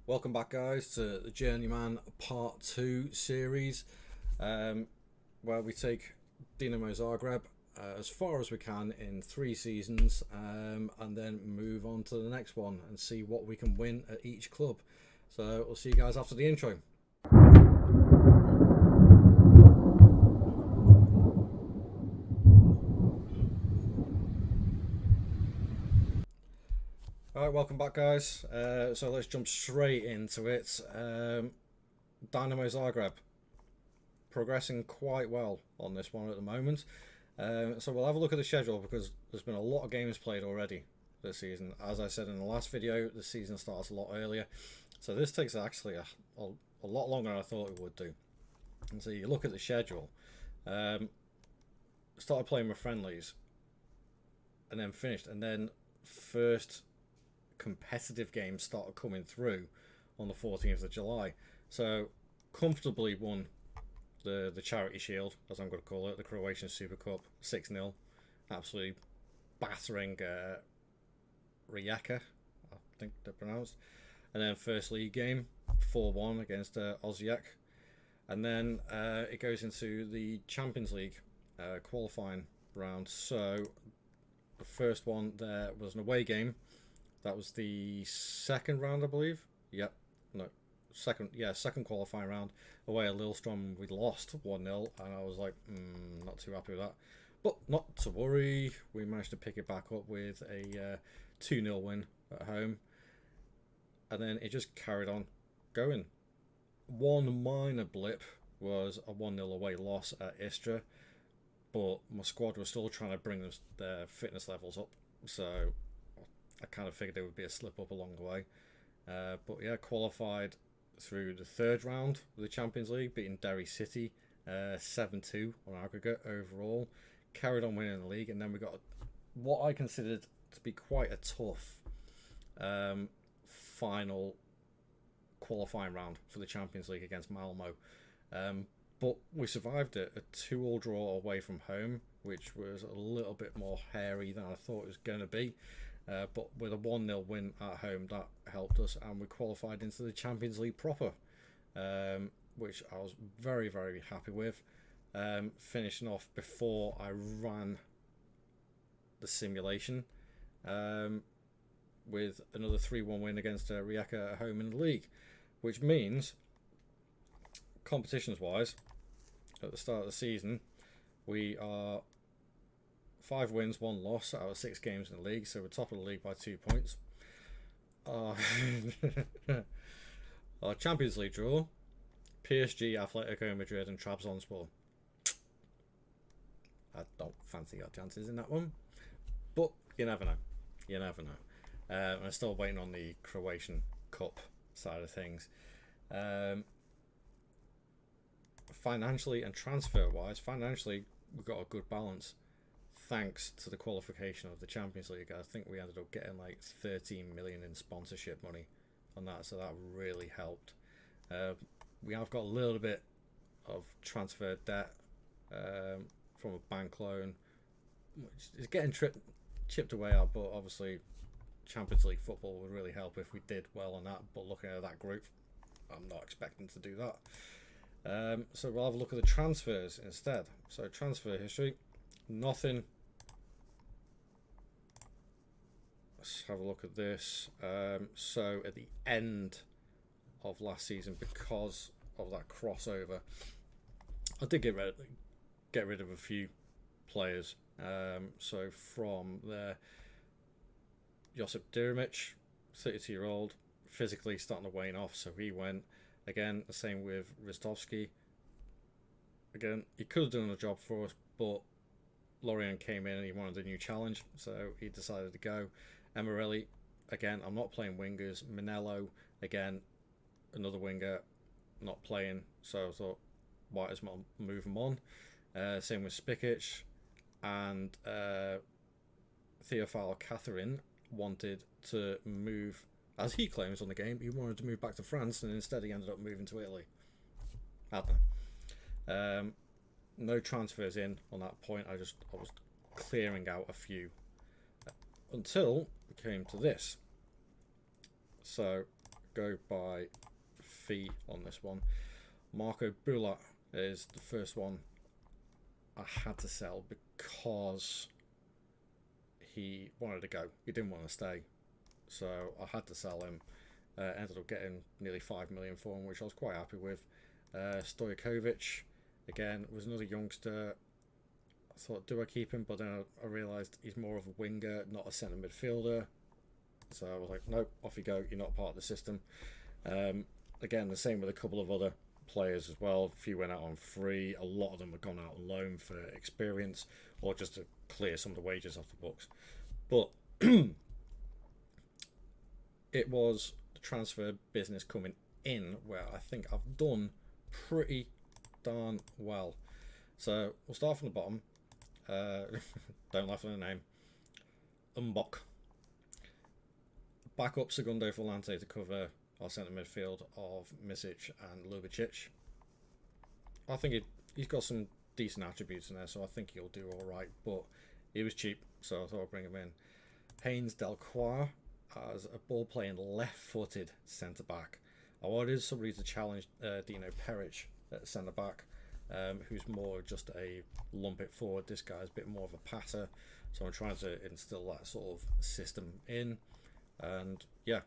Welcome back, guys, to the Journeyman Part 2 series, where we take Dinamo Zagreb as far as we can in 3 seasons, and then move on to the next one and see what we can win at each club. So we'll see you guys after the intro. Alright, welcome back, guys. So let's jump straight into it. Dynamo Zagreb progressing quite well on this one at the moment. So we'll have a look at the schedule because there's been a lot of games played already this season. As I said in the last video, the season starts a lot earlier. So this takes actually a lot longer than I thought it would do. And so you look at the schedule. Started playing with friendlies and then finished, and then first competitive games started coming through on the 14th of July. So comfortably won the Charity Shield, as I'm going to call it, the Croatian Super Cup, 6-0. Absolutely battering Rijeka, I think they're pronounced. And then first league game, 4-1 against Osijek. And then it goes into the Champions League qualifying round. So the first one there was an away game. That was the second round, I believe. Yep. No. Second qualifying round. Away at Lillestrøm, we lost 1-0, and I was like, not too happy with that. But not to worry. We managed to pick it back up with a 2-0 win at home. And then it just carried on going. One minor blip was a 1-0 away loss at Istra. But my squad was still trying to bring their fitness levels up. So I kind of figured there would be a slip up along the way. But yeah, qualified through the third round of the Champions League, beating Derry City 7-2 on aggregate overall. Carried on winning the league, and then we got what I considered to be quite a tough final qualifying round for the Champions League against Malmo. But we survived it, a 2-2 draw away from home, which was a little bit more hairy than I thought it was going to be. But with a 1-0 win at home, that helped us, and we qualified into the Champions League proper, which I was very, very happy with. Finishing off before I ran the simulation with another 3-1 win against Rijeka at home in the league, which means, competitions-wise, at the start of the season, we are 5 wins, 1 loss out of 6 games in the league, so we're top of the league by 2 points. Our Champions League draw: PSG, Atletico Madrid, and Trabzonspor. I don't fancy our chances in that one, but you never know. You never know. I'm still waiting on the Croatian Cup side of things. Financially and transfer-wise, financially we've got a good balance. Thanks to the qualification of the Champions League, I think we ended up getting like 13 million in sponsorship money on that, so that really helped. We have got a little bit of transfer debt from a bank loan, which is getting chipped away at, but obviously Champions League football would really help if we did well on that. But looking at that group, I'm not expecting to do that. So we'll have a look at the transfers instead. So transfer history, nothing. Let's have a look at this. So at the end of last season, because of that crossover, I did get rid of a few players. So from there, Josip Dirimic, 32-year-old, physically starting to wane off, so he went. Again, the same with Ristovski. Again, he could have done the job for us, but Lorient came in and he wanted a new challenge, so he decided to go. Emirelli, again, I'm not playing wingers. Manello, again, another winger, not playing, so I thought, might as well move him on. Same with Spikic, and Theophile Catherine wanted to move, as he claims on the game, he wanted to move back to France, and instead he ended up moving to Italy. I don't know. No transfers in on that point. I was clearing out a few until we came to this. So go by fee on this one. Marco Bulat is the first one I had to sell because he wanted to go. He didn't want to stay, so I had to sell him. Ended up getting nearly 5 million for him, which I was quite happy with. Stojkovic, again, was another youngster. I thought, do I keep him? But then I realised he's more of a winger, not a centre midfielder. So I was like, nope, off you go. You're not part of the system. Again, the same with a couple of other players as well. A few went out on free. A lot of them have gone out on loan for experience or just to clear some of the wages off the books. But it was the transfer business coming in where I think I've done pretty darn well. So we'll start from the bottom. Don't laugh at the name. Mbok. Back up Segundo Volante to cover our centre midfield of Misic and Lubicic. I think he's got some decent attributes in there, so I think he'll do all right. But he was cheap, so I thought I'd bring him in. Haynes Delcroix as a ball-playing left-footed centre-back. I wanted somebody to challenge Dino Peric at centre-back, who's more just a lump-it forward. This guy's a bit more of a passer, so I'm trying to instill that sort of system in. And yeah,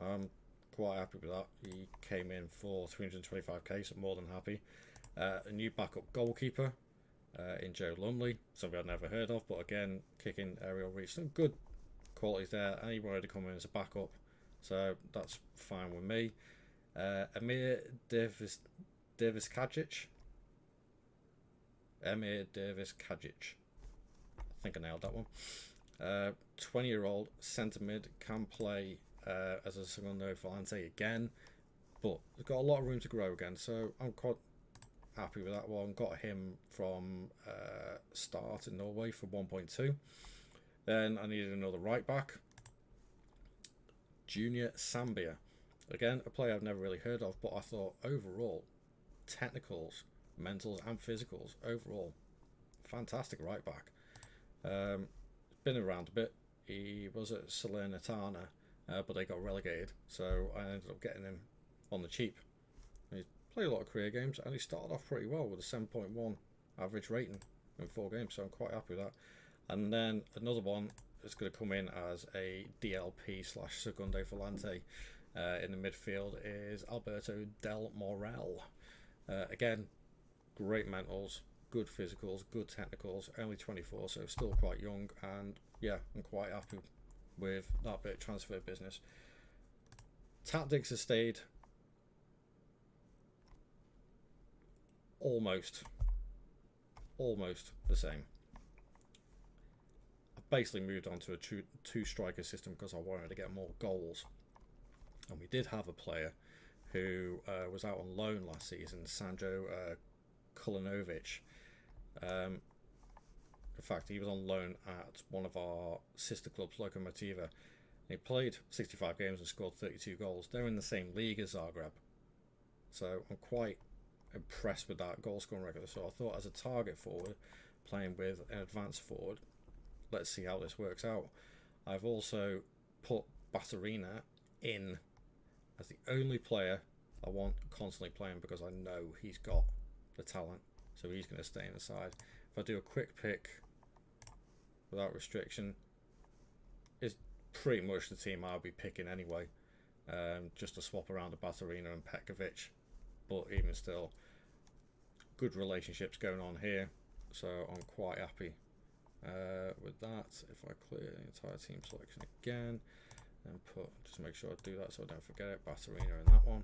I'm quite happy with that. He came in for 325k, so more than happy. A new backup goalkeeper in Joe Lumley, something I'd never heard of, but again, kicking, aerial reach, some good qualities there, and he wanted to come in as a backup, so that's fine with me. Emir Davis-Kajic. I think I nailed that one. 20-year-old centre mid, can play as a Segundo Volante again, but he's got a lot of room to grow again, so I'm quite happy with that one. Got him from Start in Norway for 1.2. Then I needed another right back. Junior Sambia. Again, a player I've never really heard of, but I thought overall, technicals, mentals and physicals, overall, fantastic right back. Been around a bit. He was at Salernitana, but they got relegated, so I ended up getting him on the cheap. He's played a lot of career games, and he started off pretty well with a 7.1 average rating in 4 games, so I'm quite happy with that. And then another one that's going to come in as a DLP / Segundo Volante in the midfield is Alberto Del Morel. Again, great mentals, good physicals, good technicals, only 24, so still quite young, and yeah, I'm quite happy with that bit of transfer business. Tactics has stayed almost the same. I've basically moved on to a two striker system because I wanted to get more goals, and we did have a player who was out on loan last season, Sandro Kulinovic. In fact, he was on loan at one of our sister clubs, Lokomotiva. He played 65 games and scored 32 goals. They're in the same league as Zagreb, so I'm quite impressed with that goal scoring record. So I thought, as a target forward, playing with an advanced forward, let's see how this works out. I've also put Baturina in as the only player I want constantly playing because I know he's got the talent, so he's going to stay in the side. If I do a quick pick without restriction, it's pretty much the team I'll be picking anyway, just to swap around the Baturina and Petkovic. But even still, good relationships going on here, so I'm quite happy with that. If I clear the entire team selection again and just make sure I do that so I don't forget it, Baturina in that one.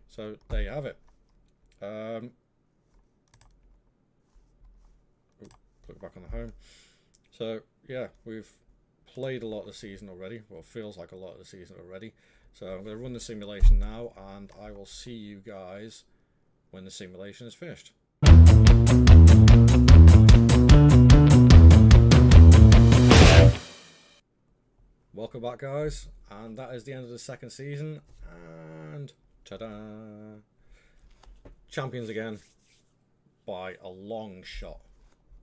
So there you have it. Click back on the home. So yeah, we've played a lot of the season already. Well, feels like a lot of the season already. So I'm going to run the simulation now, and I will see you guys when the simulation is finished. Welcome back, guys, and that is the end of the second season, and ta-da! Champions again by a long shot,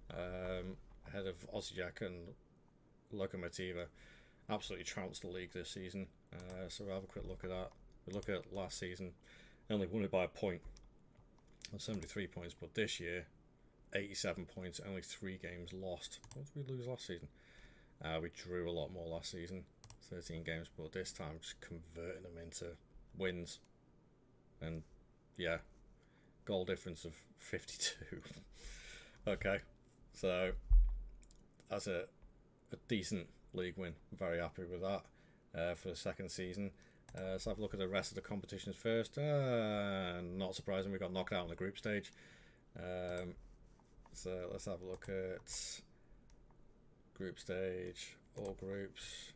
ahead of Osijek and Lokomotiva. Absolutely trounced the league this season, so we'll have a quick look at that. We look at last season, only won it by a point, on 73 points, but this year, 87 points, only 3 games lost. What did we lose last season? We drew a lot more last season, 13 games, but this time just converting them into wins. And yeah, goal difference of 52. Okay, so that's a decent league win. I'm very happy with that for the second season. Let's have a look at the rest of the competitions first. Not surprising, we got knocked out in the group stage. So let's have a look at group stage, all groups.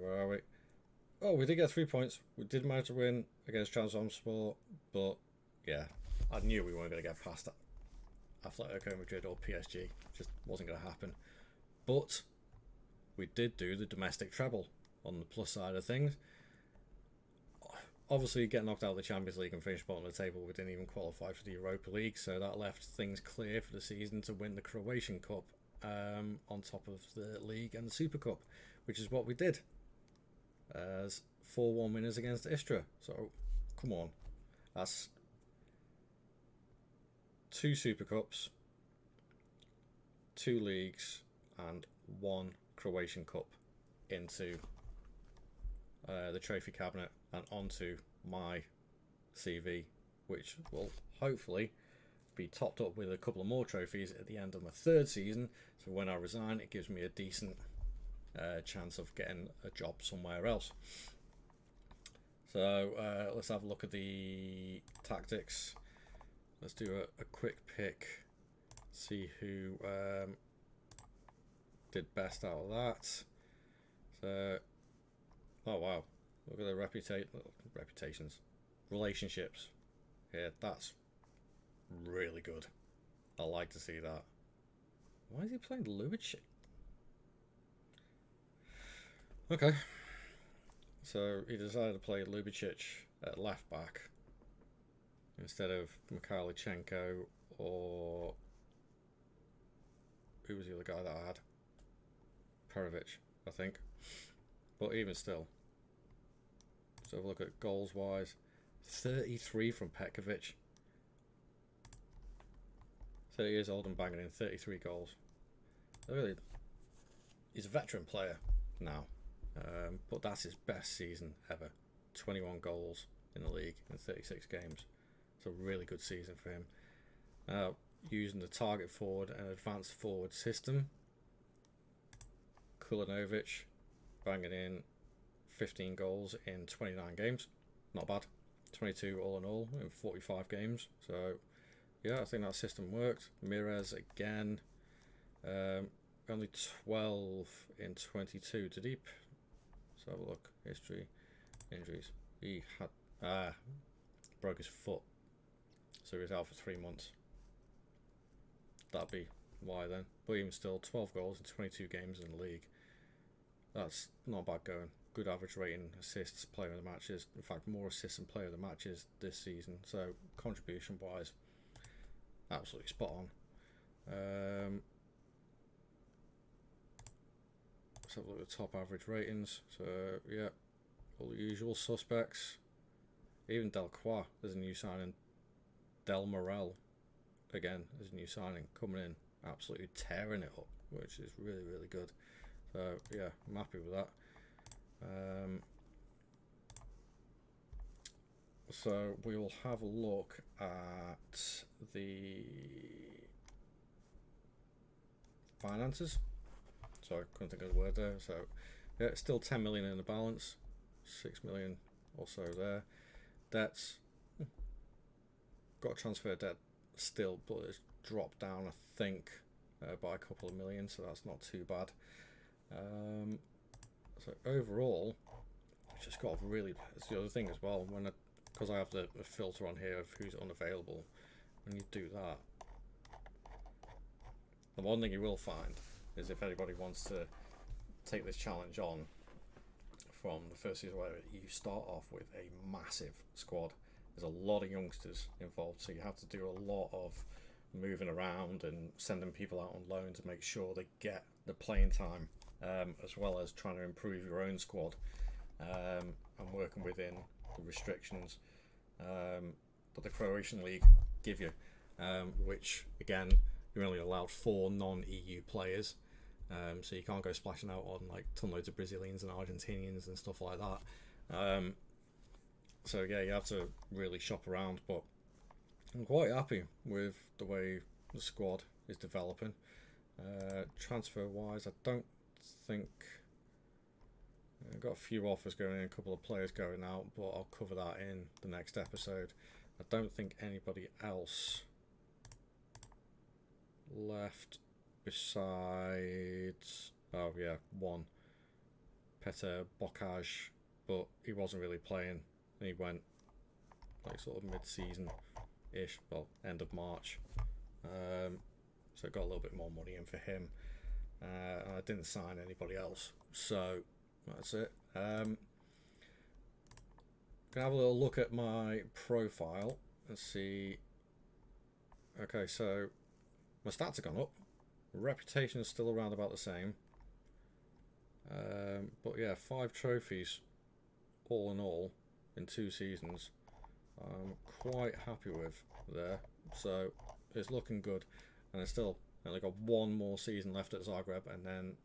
Where are we? Oh, we did get 3 points. We did manage to win against Trabzonspor, but yeah, I knew we weren't going to get past Atletico Madrid or PSG. Just wasn't going to happen. But we did do the domestic treble on the plus side of things. Obviously, getting knocked out of the Champions League and finish bottom of the table, we didn't even qualify for the Europa League, so that left things clear for the season to win the Croatian Cup on top of the League and the Super Cup, which is what we did. As 4-1 winners against Istra. So, come on. That's 2 Super Cups, 2 leagues, and 1 Croatian Cup into the trophy cabinet and onto my CV, which will hopefully be topped up with a couple of more trophies at the end of my 3rd season. So when I resign, it gives me a decent chance of getting a job somewhere else. So let's have a look at the tactics. Let's do a quick pick, see who did best out of that. So, oh wow, look at the relationships. Yeah, that's really good. I like to see that. Why is he playing Lubitsch? Okay, so he decided to play Lubicic at left back instead of Mikhailichenko, or who was the other guy that I had? Perovic, I think. But even still, so have a look at goals wise. 33 from Petkovic. 30 years old and banging in 33 goals. Really, he's a veteran player now. But that's his best season ever. 21 goals in the league in 36 games. It's a really good season for him. Using the target forward and advanced forward system. Kulinovic banging in 15 goals in 29 games. Not bad. 22 all in all in 45 games. So yeah, I think that system worked. Mirez again. Only 12 in 22. Did he? Let's have a look. History, injuries. He had broke his foot, so he was out for 3 months. That'd be why then. But even still, 12 goals in 22 games in the league. That's not bad going. Good average rating, assists, player of the matches. In fact, more assists than player of the matches this season. So contribution wise, absolutely spot on. Let's have a look at the top average ratings. So yeah, all the usual suspects. Even Delcroix is a new signing. Del Morel again is a new signing, coming in absolutely tearing it up, which is really, really good. So yeah, I'm happy with that. So we will have a look at the finances. Sorry, couldn't think of the word there. So yeah, it's still 10 million in the balance, 6 million or so there. Debts, got a transfer debt still, but it's dropped down, I think, by a couple of million, so that's not too bad. So overall, it's just got really. It's the other thing as well. Because I have the filter on here of who's unavailable. When you do that, the one thing you will find is if anybody wants to take this challenge on from the first season, where you start off with a massive squad. There's a lot of youngsters involved, so you have to do a lot of moving around and sending people out on loan to make sure they get the playing time, as well as trying to improve your own squad. and working within the restrictions that the Croatian league give you, which again, you're only allowed 4 non-EU players, so you can't go splashing out on like ton loads of Brazilians and Argentinians and stuff like that. So yeah, you have to really shop around, but I'm quite happy with the way the squad is developing. Transfer wise, I don't think I've got a few offers going in, a couple of players going out, but I'll cover that in the next episode. I don't think anybody else left besides, oh yeah, one, Petr Bokaj, but he wasn't really playing. He went like sort of mid-season-ish, well, end of March. So got a little bit more money in for him. And I didn't sign anybody else, so that's it. Gonna have a little look at my profile and see. Okay, so my stats have gone up. Reputation is still around about the same. But yeah, 5 trophies all in all in 2 seasons. I'm quite happy with there. So it's looking good. And I still only got 1 more season left at Zagreb, and then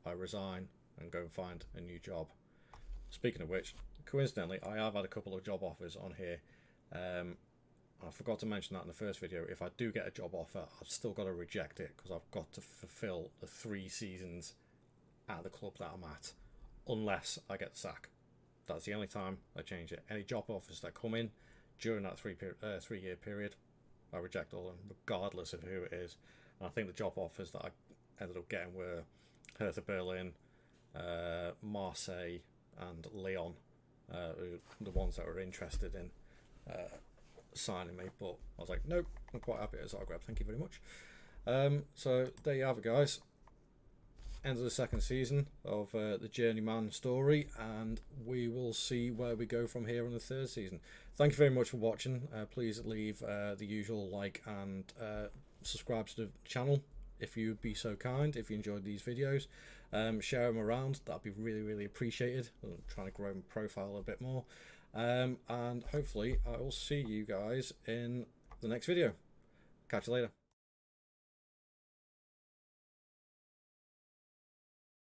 I resign and go and find a new job. Speaking of which, coincidentally, I have had a couple of job offers on here. I forgot to mention that in the first video. If I do get a job offer, I've still got to reject it because I've got to fulfill the 3 seasons at the club that I'm at, unless I get the sack. That's the only time I change it. Any job offers that come in during that 3-year period, I reject all of them, regardless of who it is. And I think the job offers that I ended up getting were Hertha Berlin, Marseille, and Lyon, the ones that were interested in signing me. But I was like, nope, I'm quite happy at Zagreb, thank you very much. So there you have it, guys. End of the 2nd season of the Journeyman story, and we will see where we go from here in the 3rd season. Thank you very much for watching. Please leave the usual like and subscribe to the channel if you'd be so kind, if you enjoyed these videos. Share them around, that'd be really, really appreciated. I'm trying to grow my profile a bit more. And hopefully I will see you guys in the next video. Catch you later.